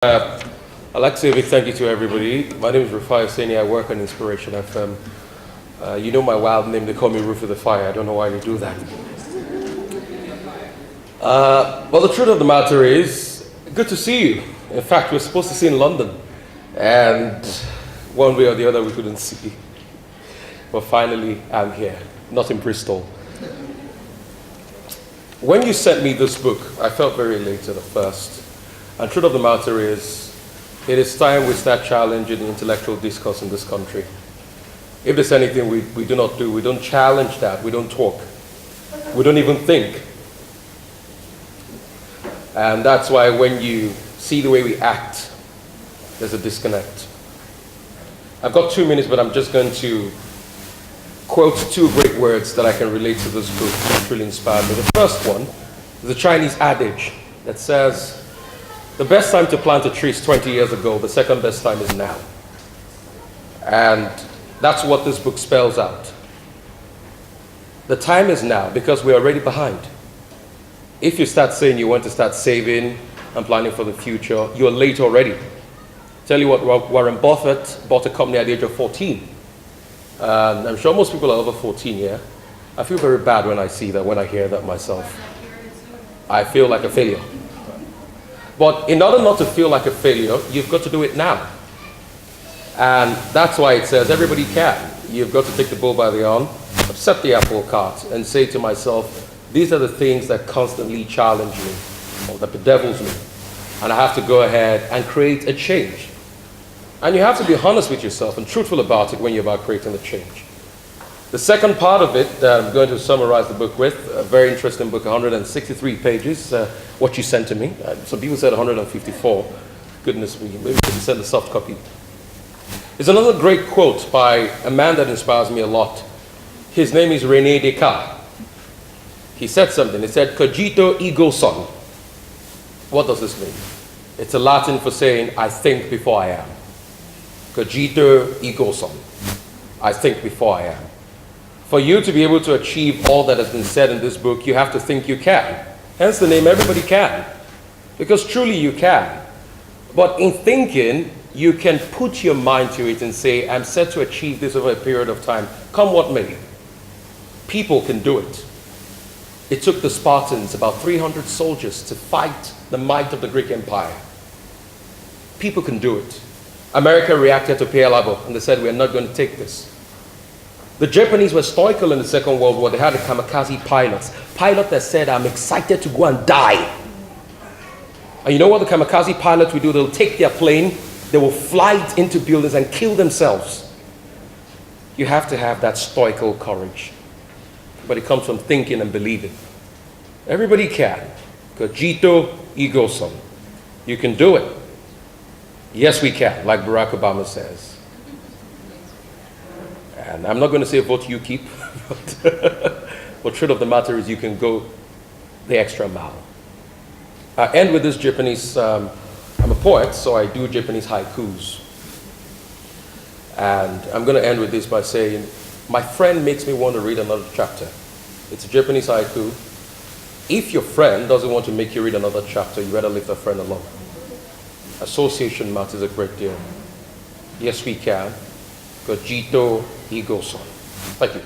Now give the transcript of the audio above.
I'd like to say a big thank you to everybody. My name is Rufai Oseni. I work on Inspiration FM. You know my wild name, they call me Roof of the Fire. I don't know why they do that. Well, the truth of the matter is, good to see you. In fact, we're supposed to see in London. And one way or the other, we couldn't see. But finally, I'm here, not in Bristol. When you sent me this book, I felt very elated at first. And truth of the matter is, it is time we start challenging the intellectual discourse in this country. If there's anything we do not do, we don't challenge that, we don't talk. We don't even think. And that's why when you see the way we act, there's a disconnect. I've got 2 minutes, but I'm just going to quote two great words that I can relate to this book that really inspired me. The first one is a Chinese adage that says, the best time to plant a tree is 20 years ago, the second best time is now. And that's what this book spells out. The time is now because we're already behind. If you start saying you want to start saving and planning for the future, you're late already. Tell you what, Warren Buffett bought a company at the age of 14. I'm sure most people are over 14 here. I feel very bad when I see that, when I hear that myself. I feel like a failure. But in order not to feel like a failure, you've got to do it now. And that's why it says everybody can. You've got to take the bull by the horn, upset the apple cart, and say to myself, these are the things that constantly challenge me, or that bedevils me. And I have to go ahead and create a change. And you have to be honest with yourself and truthful about it when you're about creating the change. The second part of it that I'm going to summarize the book with, a very interesting book, 163 pages, what you sent to me. Some people said 154. Goodness me, maybe we can send a soft copy. There's another great quote by a man that inspires me a lot. His name is René Descartes. He said something. He said, cogito ergo sum. What does this mean? It's a Latin for saying, I think before I am. Cogito ergo sum. I think before I am. For you to be able to achieve all that has been said in this book, you have to think you can. Hence the name Everybody Can. Because truly you can. But in thinking, you can put your mind to it and say, I'm set to achieve this over a period of time, come what may. People can do it. It took the Spartans about 300 soldiers to fight the might of the Greek Empire. People can do it. America reacted to Pearl Harbor and they said, we're not going to take this. The Japanese were stoical in the Second World War. They had a kamikaze pilot that said, I'm excited to go and die. And you know what the kamikaze pilot will do? They'll take their plane, they will fly it into buildings and kill themselves. You have to have that stoical courage. But it comes from thinking and believing. Everybody can. Cogito ergo sum. You can do it. Yes, we can, like Barack Obama says. And I'm not going to say vote UKIP, but truth of the matter is you can go the extra mile. I end with this Japanese, I'm a poet, so I do Japanese haikus. And I'm going to end with this by saying, my friend makes me want to read another chapter. It's a Japanese haiku. If your friend doesn't want to make you read another chapter, you better leave that friend alone. Association matters a great deal. Yes, we can. Cogito ergo sum. Thank you.